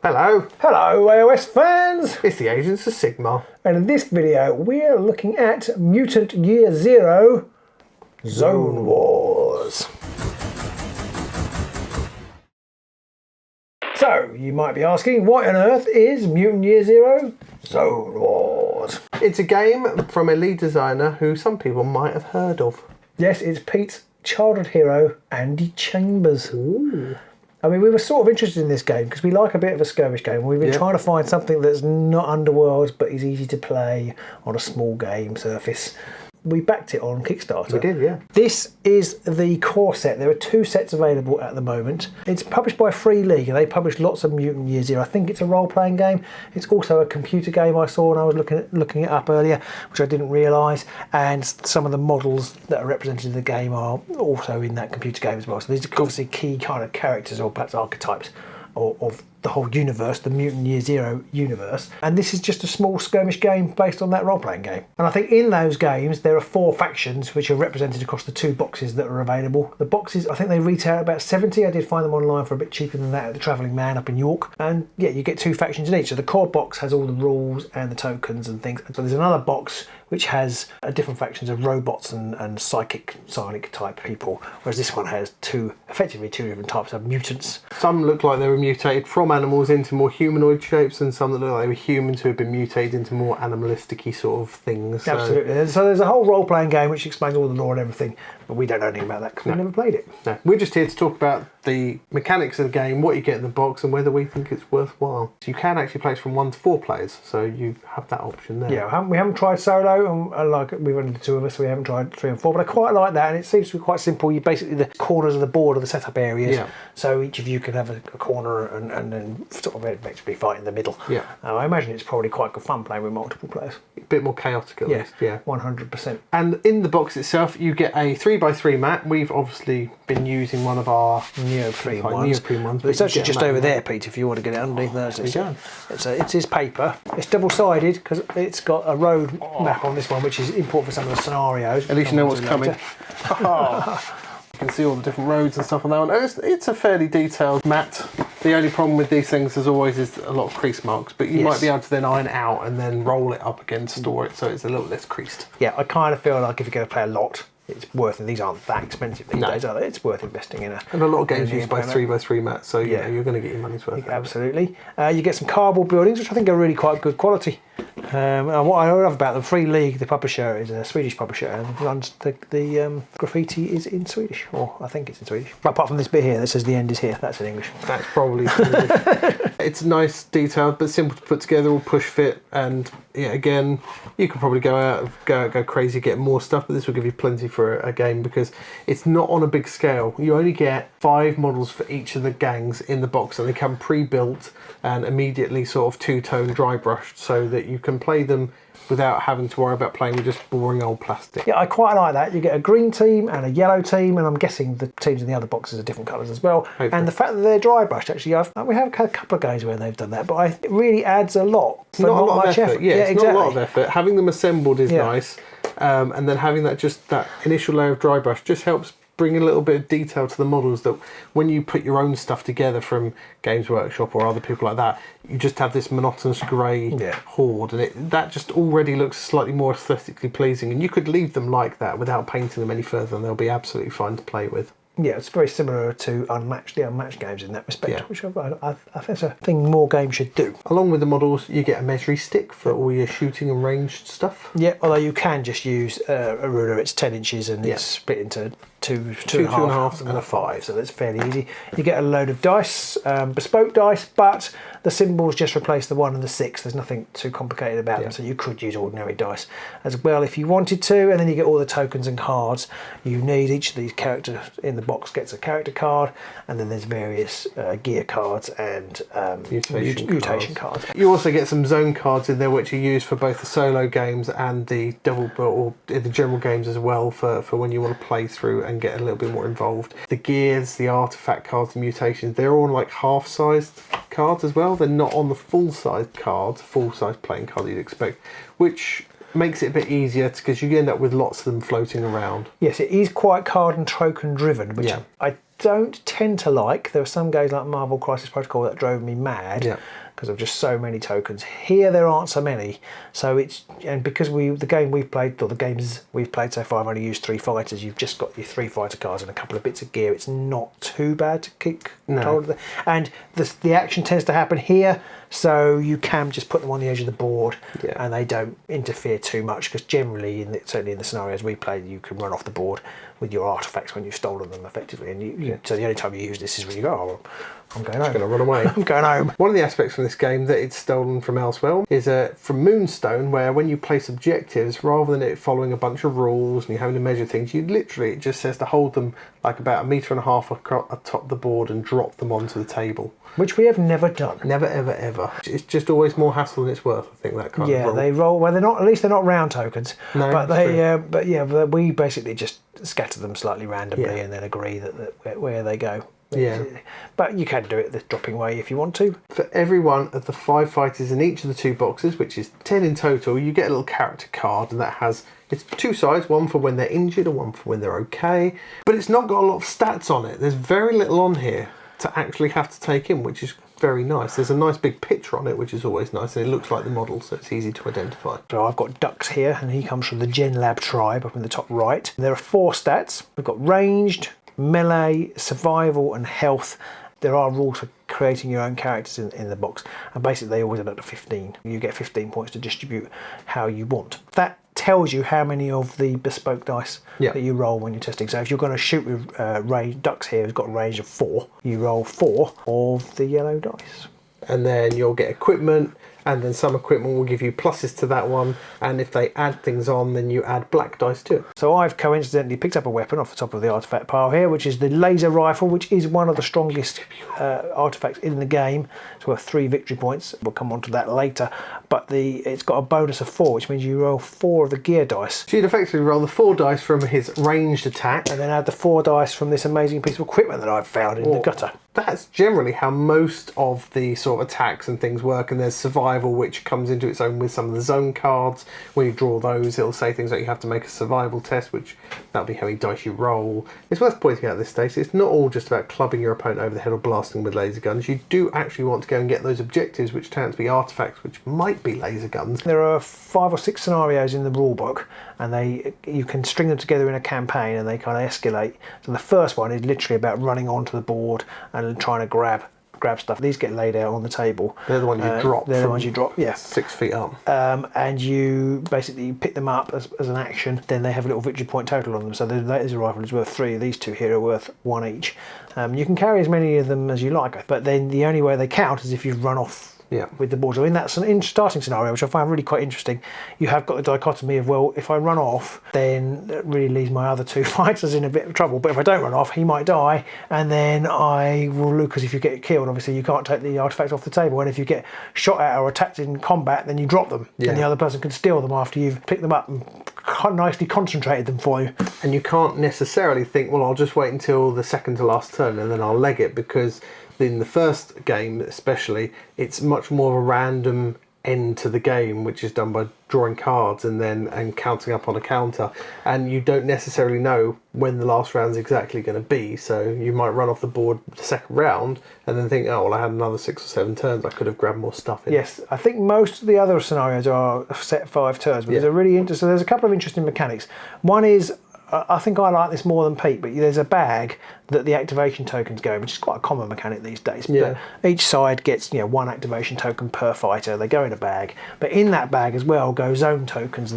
Hello. Hello AOS fans! It's the Agents of Sigmar. And in this video we're looking at Mutant Year Zero Zone Wars. So, you might be asking, what on earth is Mutant Year Zero Zone Wars? It's a game from a lead designer who some people might have heard of. Yes, it's Pete's childhood hero, Andy Chambers. Ooh. I mean, we were sort of interested in this game because we like a bit of a skirmish game. We've been trying to find something that's not Underworld but is easy to play on a small game surface. We backed it on Kickstarter. We did, yeah. This is the core set. There are two sets available at the moment. It's published by Free League and they publish lots of Mutant Year Zero. I think it's a role-playing game. It's also a computer game I saw when I was looking it up earlier, which I didn't realise. And some of the models that are represented in the game are also in that computer game as well. So these are obviously key kind of characters or perhaps archetypes of the whole universe, the Mutant Year Zero universe. And this is just a small skirmish game based on that role-playing game. And I think in those games there are 4 factions which are represented across the 2 boxes that are available. The boxes, I think they retail at about 70. I did find them online for a bit cheaper than that at the Travelling Man up in York. And yeah, you get 2 factions in each. So the core box has all the rules and the tokens and things. So there's another box which has different factions of robots and psychic type people, whereas this one has effectively two different types of mutants. Some look like they were mutated from animals into more humanoid shapes, and some that look like they were humans who have been mutated into more animalistic-y sort of things. Absolutely. So there's a whole role-playing game which explains all the lore and everything, but we don't know anything about that because we've never played it. No, we're just here to talk about the mechanics of the game, what you get in the box, and whether we think it's worthwhile. So you can actually play from 1 to 4 players, so you have that option there. Yeah, we haven't tried solo, and like we've only the 2 of us, so we haven't tried 3 and 4. But I quite like that, and it seems to be quite simple. You basically the corners of the board are the setup areas, so each of you can have a corner and then sort of effectively fight in the middle. Yeah, I imagine it's probably quite good fun playing with multiple players. A bit more chaotic at least. Yeah, 100%. And in the box itself, you get a 3x3 map. We've obviously been using one of our neoprene ones. But it's actually just over there, Pete, if you want to get it underneath those. It's his paper. It's double-sided because it's got a road map on this one, which is important for some of the scenarios. At least you know what's coming. You can see all the different roads and stuff on that one. It's a fairly detailed map. The only problem with these things, as always, is a lot of crease marks, but you might be able to then iron it out and then roll it up again to store it, so it's a little less creased. Yeah, I kind of feel like if you're going to play a lot, it's worth it. These aren't that expensive these days, are they? It's worth investing in. And a lot of games use both 3x3 mats, so you know, you're going to get your money's worth. Absolutely. You get some cardboard buildings, which I think are really quite good quality. And what I love about them, Free League, the publisher, is a Swedish publisher, and runs the graffiti is in Swedish, or I think it's in Swedish. Apart from this bit here that says the end is here, that's in English. That's probably English. It's nice, detailed, but simple to put together, all push fit, and yeah, again, you can probably go crazy, get more stuff, but this will give you plenty for a game because it's not on a big scale. You only get 5 models for each of the gangs in the box, and they come pre-built and immediately sort of 2-tone dry brushed, so that you can play them without having to worry about playing with just boring old plastic. Yeah, I quite like that. You get a green team and a yellow team, and I'm guessing the teams in the other boxes are different colours as well. Hopefully. And the fact that they're dry brushed, actually, we have had a couple of games where they've done that, but it really adds a lot. It's not a lot of effort. Yeah, it's not a lot of effort. Having them assembled is nice, and then having that initial layer of dry brush just helps bring a little bit of detail to the models, that when you put your own stuff together from Games Workshop or other people like that, you just have this monotonous grey horde, and that just already looks slightly more aesthetically pleasing, and you could leave them like that without painting them any further and they'll be absolutely fine to play with. Yeah, it's very similar to the Unmatched games in that respect, which I think is a thing more games should do. Along with the models, you get a measuring stick for all your shooting and ranged stuff. Yeah, although you can just use a ruler. It's 10 inches and it's split into two and a half and a 5, so that's fairly easy. You get a load of dice, bespoke dice, but the symbols just replace the 1 and the 6. There's nothing too complicated about them, so you could use ordinary dice as well if you wanted to. And then you get all the tokens and cards you need. Each of these characters in the box gets a character card, and then there's various gear cards and mutation cards. You also get some zone cards in there, which are used for both the solo games and the the general games as well, for when you want to play through and get a little bit more involved. The gears, the artifact cards, the mutations, they're all like half-sized cards as well. They're not on the full-sized playing card that you'd expect, which makes it a bit easier because you end up with lots of them floating around. Yes, it is quite card and token driven, which I don't tend to like. There are some games like Marvel Crisis Protocol that drove me mad because of just so many tokens. Here there aren't so many, so because the games we've played so far, I've only used 3 fighters. You've just got your 3 fighter cards and a couple of bits of gear. It's not too bad to keep control of them. And the action tends to happen here, so you can just put them on the edge of the board and they don't interfere too much, because generally, certainly in the scenarios we played, you can run off the board with your artifacts when you've stolen them effectively, and so the only time you use this is when you go, I'm going home. I'm going to run away. I'm going home. One of the aspects from this game that it's stolen from elsewhere is from Moonstone, where when you place objectives, rather than it following a bunch of rules and you having to measure things, it just says to hold them like about 1.5 meters atop the board and drop them onto the table. Which we have never done. Never, ever, ever. It's just always more hassle than it's worth, I think, that kind of roll. Yeah, they roll. Well, at least they're not round tokens. No, but we basically just scatter them slightly randomly and then agree that where they go. Yeah. But you can do it the dropping way if you want to. For every one of the 5 fighters in each of the 2 boxes, which is 10 in total, you get a little character card, and that has, it's 2 sides, one for when they're injured and one for when they're okay. But it's not got a lot of stats on it. There's very little on here to actually have to take in, which is very nice. There's a nice big picture on it, which is always nice, and it looks like the model, so it's easy to identify. So I've got Dux here, and he comes from the Gen Lab tribe up in the top right. There are 4 stats. We've got ranged, melee, survival and health. There are rules for creating your own characters in the box, and basically they always add up to 15. You get 15 points to distribute how you want. That tells you how many of the bespoke dice that you roll when you're testing. So if you're going to shoot with range, Dux here has got a range of 4, you roll 4 of the yellow dice. And then you'll get equipment, and then some equipment will give you pluses to that one, and if they add things on, then you add black dice to it. So I've coincidentally picked up a weapon off the top of the artifact pile here, which is the laser rifle, which is one of the strongest artifacts in the game. It's worth 3 victory points. We'll come on to that later. But it's got a bonus of 4, which means you roll 4 of the gear dice. So you'd effectively roll the 4 dice from his ranged attack, and then add the 4 dice from this amazing piece of equipment that I've found in the gutter. That's generally how most of the sort of attacks and things work, and there's survival, which comes into its own with some of the zone cards. When you draw those, it'll say things like you have to make a survival test, which that'll be how many dice you roll. It's worth pointing out at this stage, it's not all just about clubbing your opponent over the head or blasting with laser guns. You do actually want to go and get those objectives, which turn out to be artifacts, which might be laser guns. There are 5 or 6 scenarios in the rulebook, and you can string them together in a campaign, and they kind of escalate. So the first one is literally about running onto the board and trying to grab stuff. These get laid out on the table. They're the ones you drop. They're the ones you drop, 6 feet up. And you basically pick them up as an action. Then they have a little victory point total on them. So the laser rifle is worth 3. These 2 here are worth 1 each. You can carry as many of them as you like, but then the only way they count is if you've run off with the board. So in that starting scenario, which I find really quite interesting, you have got the dichotomy of, well, if I run off, then that really leaves my other 2 fighters in a bit of trouble. But if I don't run off, he might die, and then I will lose, because if you get killed, obviously you can't take the artifacts off the table. And if you get shot at or attacked in combat, then you drop them, and the other person can steal them after you've picked them up and nicely concentrated them for you. And you can't necessarily think, well, I'll just wait until the second to last turn and then I'll leg it, because in the first game especially, it's much more of a random end to the game, which is done by drawing cards and counting up on a counter, and you don't necessarily know when the last round's exactly going to be. So you might run off the board the second round and then think, oh well, I had another 6 or 7 turns, I could have grabbed more stuff in. Yes, I think most of the other scenarios are set 5 turns, but there's a couple of interesting mechanics. One is, I think I like this more than Pete, but there's a bag that the activation tokens go in, which is quite a common mechanic these days. But each side gets 1 activation token per fighter. They go in a bag, but in that bag as well go zone tokens.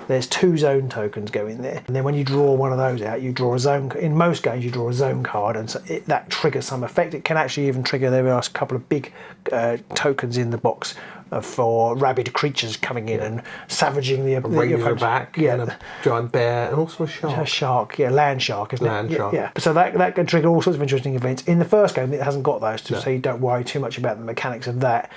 There's 2 zone tokens go in there, and then when you draw one of those out, you draw a zone. In most games, you draw a zone card, and so that triggers some effect. It can actually even trigger. There are a couple of big tokens in the box for rabid creatures coming in and savaging the razorback, and a giant bear, and also a shark. A shark, land shark, isn't it? Land shark. Yeah. So that can trigger all sorts of interesting events. In the first game, it hasn't got those, so you don't worry too much about the mechanics of that.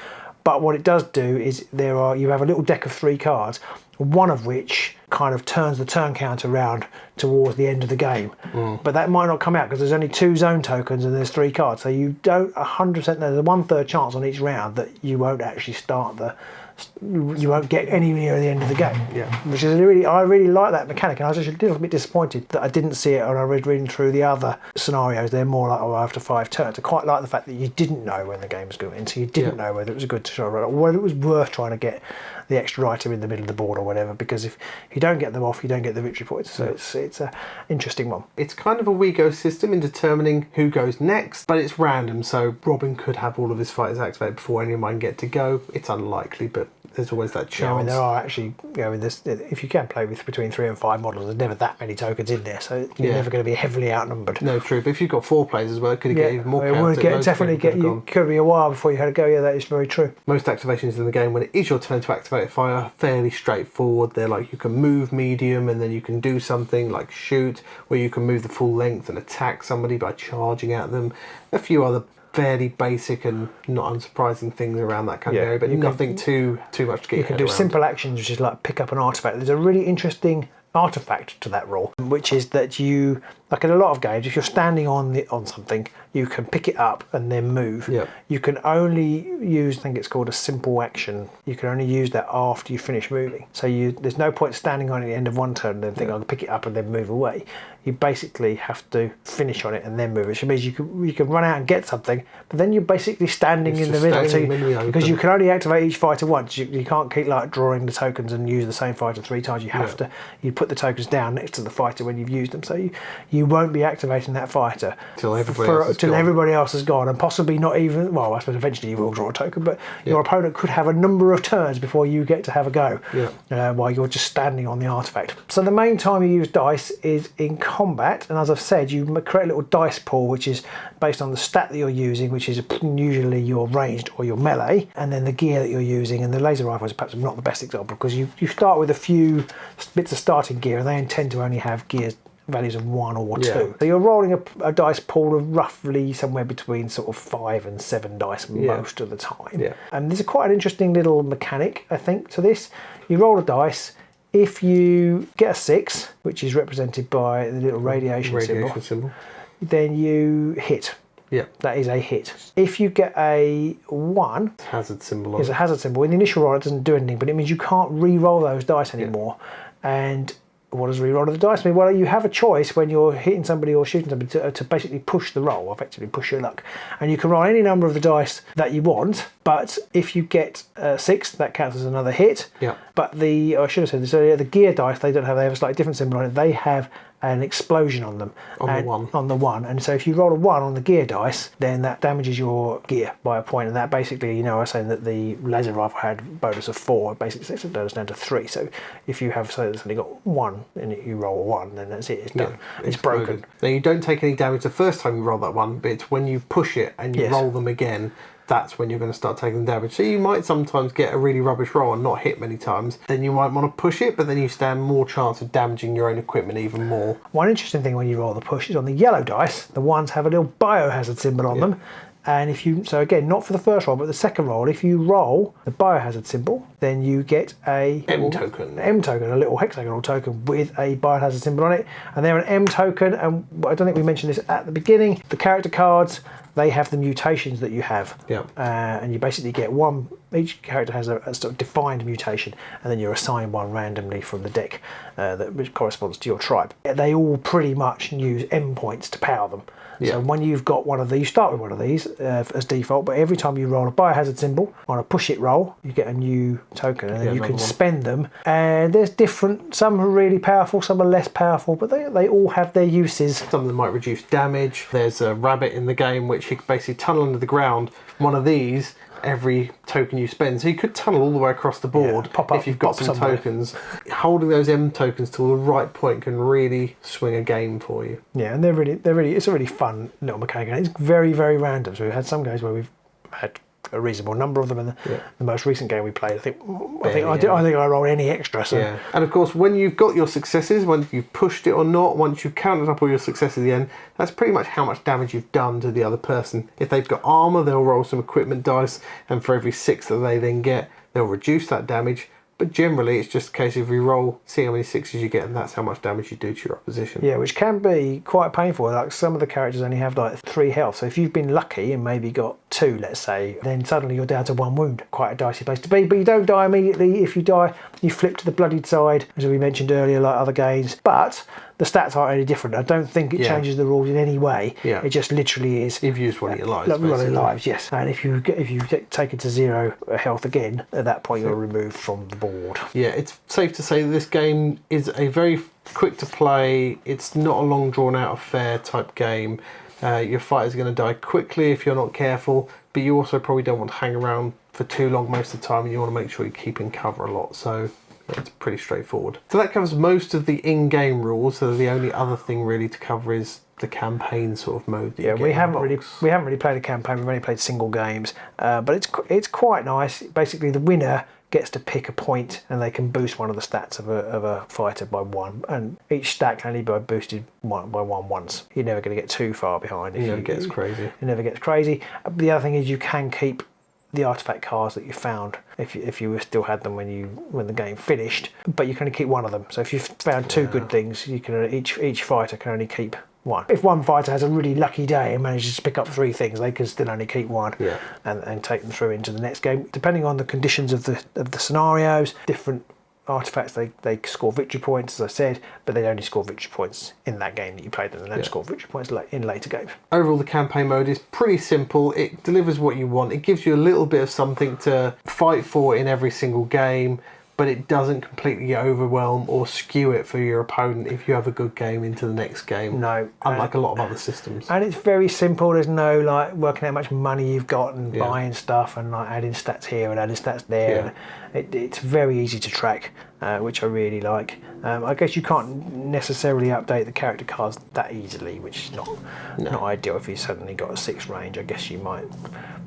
But what it does do is you have a little deck of 3 cards, one of which kind of turns the turn count around towards the end of the game. But that might not come out because there's only 2 zone tokens and there's 3 cards. So you don't 100% know, there's a 1/3 chance on each round that you won't actually start you won't get any near the end of the game. Yeah. Which is I really like that mechanic, and I was just a little bit disappointed that I didn't see it when I was reading through the other scenarios. They're more like, after 5 turns. I quite like the fact that you didn't know when the game was going, so you didn't know whether it was a good shot or whether it was worth trying to get the extra item in the middle of the board or whatever, because if you don't get them off, you don't get the victory points. So it's an interesting one. It's kind of a WeGo system in determining who goes next, but it's random, so Robin could have all of his fighters activated before any of mine get to go. It's unlikely, but there's always that chance. Yeah, I mean, there are actually, if you can play with between 3 and 5 models, there's never that many tokens in there, so you're never going to be heavily outnumbered. No, true, but if you've got 4 players as well, it could get even more counted. You could be a while before you had to go. Yeah, that is very true. Most activations in the game, when it is your turn to activate a fire, are fairly straightforward. They're like, you can move medium and then you can do something like shoot, or you can move the full length and attack somebody by charging at them. A few other fairly basic and not unsurprising things around that kind of area, but nothing too much to get. You can do simple actions, which is like pick up an artifact. There's a really interesting artifact to that rule, which is that you, like in a lot of games, if you're standing on something, you can pick it up and then move. Yep. You can only use, I think it's called a simple action. You can only use that after you finish moving. So there's no point standing on it at the end of one turn and then think I'll pick it up and then move away. You basically have to finish on it and then move, which means you can run out and get something, but then you're basically standing in the middle, because you can only activate each fighter once. You can't keep like drawing the tokens and use the same fighter 3 times. You have to. You put the tokens down next to the fighter when you've used them, so you won't be activating that fighter till everybody else has gone, and possibly not even. Well, I suppose eventually you will draw a token, but your opponent could have a number of turns before you get to have a go. While you're just standing on the artifact. So the main time you use dice is in combat, and as I've said, you create a little dice pool which is based on the stat that you're using, which is usually your ranged or your melee, and then the gear that you're using. And the laser rifle is perhaps not the best example, because you start with a few bits of starting gear, and they tend to only have gears values of 1 or 2. So you're rolling a dice pool of roughly somewhere between sort of 5 and 7 dice most of the time. And there's quite an interesting little mechanic, I think, to this. You roll a dice. If you get a 6, which is represented by the little radiation symbol, then you hit. That is a hit. If you get a 1, hazard symbol. There's a hazard symbol. In the initial roll, it doesn't do anything, but it means you can't re-roll those dice anymore. And what does re-roll of the dice mean? Well, you have a choice when you're hitting somebody or shooting somebody to basically push the roll, effectively push your luck. And you can roll any number of the dice that you want, but if you get 6, that counts as another hit. But I should have said this earlier, the gear dice, they have a slightly different symbol on it. They have an explosion on them. On the 1. And so if you roll a 1 on the gear dice, then that damages your gear by a point. And that basically, I was saying that the laser rifle had a bonus of 4, basically takes it down to 3. So if you have only got 1 and you roll a 1, then that's it, it's done. It's broken. Now you don't take any damage the first time you roll that 1, but it's when you push it and you roll them again, that's when you're going to start taking damage. So you might sometimes get a really rubbish roll and not hit many times. Then you might want to push it, but then you stand more chance of damaging your own equipment even more. One interesting thing when you roll the push is on the yellow dice, the ones have a little biohazard symbol on them. And so again, not for the first roll, but the second roll, if you roll the biohazard symbol, then you get a M token, a little hexagonal token with a biohazard symbol on it. And they're an M token, and I don't think we mentioned this at the beginning. The character cards, they have the mutations that you have. And you basically get one, each character has a sort of defined mutation, and then you're assigned one randomly from the deck which corresponds to your tribe. They all pretty much use M points to power them. So when you've got one of these, you start with one of these as default, but every time you roll a biohazard symbol on a push it roll, you get a new token, and then you can spend them. And there's different, some are really powerful, some are less powerful, but they all have their uses. Some of them might reduce damage. There's a rabbit in the game which he can basically tunnel under the ground. One of these, every token you spend, so you could tunnel all the way across the board if you've got some tokens. Holding those M tokens till the right point can really swing a game for you. And they're really it's a really fun little mechanic, and it's very, very random. So we've had some games where we've had a reasonable number of them in the most recent game we played. I think I rolled any extra. So. And of course, when you've got your successes, when you've pushed it or not, once you've counted up all your successes at the end, that's pretty much how much damage you've done to the other person. If they've got armour, they'll roll some equipment dice, and for every 6 that they then get, they'll reduce that damage. But generally, it's just a case of you roll, see how many 6s you get, and that's how much damage you do to your opposition. Which can be quite painful. Like some of the characters only have like 3 health. So if you've been lucky and maybe got 2, let's say, then suddenly you're down to 1 wound. Quite a dicey place to be, but you don't die immediately. If you die, you flip to the bloodied side, as we mentioned earlier, like other games. But the stats aren't any different. I don't think it changes the rules in any way. It just literally is. You've used one of your lives. One of your lives, yes. And if you get taken to 0 health again, at that point you're removed from the board. Yeah, it's safe to say that this game is a very quick to play. It's not a long drawn out affair type game. Your fighters are going to die quickly if you're not careful, but you also probably don't want to hang around for too long most of the time, and you want to make sure you're keeping cover a lot. So it's pretty straightforward. So that covers most of the in-game rules. So the only other thing really to cover is the campaign sort of mode. That we haven't really played a campaign. We've only played single games, but it's quite nice. Basically, the winner gets to pick a point, and they can boost one of the stats of a fighter by 1, and each stat can only be boosted by 1 once. You're never going to get too far behind. It never gets crazy. It never gets crazy. The other thing is you can keep the artifact cards that you found if you still had them when the game finished, but you can only keep 1 of them. So if you've found 2 good things, you can each fighter can only keep 1. If one fighter has a really lucky day and manages to pick up 3 things, they can still only keep 1 and take them through into the next game. Depending on the conditions of the scenarios, different artifacts they score victory points, as I said, but they only score victory points in that game that you played them. They don't score victory points in later games. Overall, the campaign mode is pretty simple. It delivers what you want. It gives you a little bit of something to fight for in every single game, but it doesn't completely overwhelm or skew it for your opponent if you have a good game into the next game. No. Unlike a lot of other systems. And it's very simple. There's no like working out how much money you've got and buying stuff and like adding stats here and adding stats there. It's very easy to track, which I really like. I guess you can't necessarily update the character cards that easily, which is not ideal. If you suddenly got a 6 range, I guess you might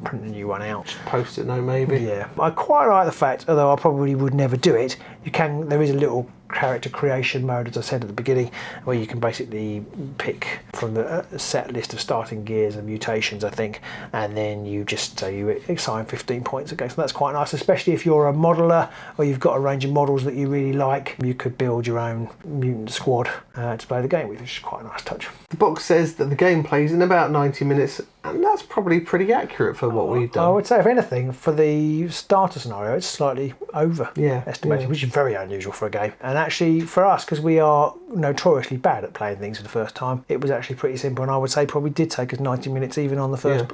print a new one out. Just post it, no, maybe. Yeah, I quite like the fact, although I probably would never do it. There is a little character creation mode, as I said at the beginning, where you can basically pick from the set list of starting gears and mutations, I think, and then you just you assign 15 points against them. That's quite nice, especially if you're a modeler or you've got a range of models that you really like. You could build your own mutant squad to play the game with, which is quite a nice touch. The box says that the game plays in about 90 minutes, and that's probably pretty accurate for what we've done. I would say, if anything, for the starter scenario, it's slightly over estimated, which is very unusual for a game. And actually, for us, because we are notoriously bad at playing things for the first time, it was actually pretty simple, and I would say probably did take us 90 minutes even on the first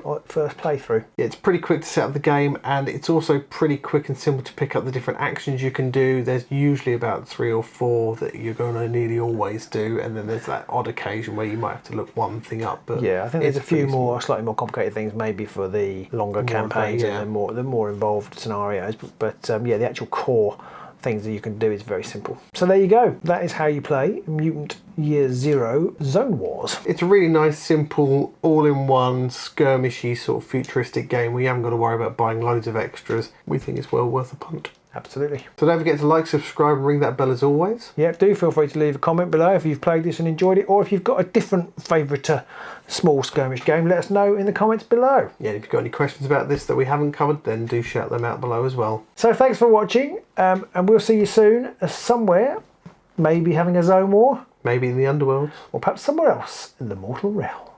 playthrough. Yeah, it's pretty quick to set up the game, and it's also pretty quick and simple to pick up the different actions you can do. There's usually about 3 or 4 that you're going to nearly always do, and then there's that odd occasion where you might have to look one thing up. But yeah, I think there's a few slightly more complicated things maybe for the longer campaigns and the more involved scenarios, but the actual core things that you can do is very simple. So there you go. That is how you play Mutant Year Zero Zone Wars. It's a really nice, simple, all-in-one, skirmishy sort of futuristic game where you haven't got to worry about buying loads of extras. We think it's well worth a punt. Absolutely. So don't forget to like, subscribe and ring that bell as always. Yeah, do feel free to leave a comment below if you've played this and enjoyed it, or if you've got a different favourite small skirmish game, let us know in the comments below. Yeah, if you've got any questions about this that we haven't covered, then do shout them out below as well. So thanks for watching, and we'll see you soon somewhere, maybe having a zone war. Maybe in the underworld. Or perhaps somewhere else in the mortal realm.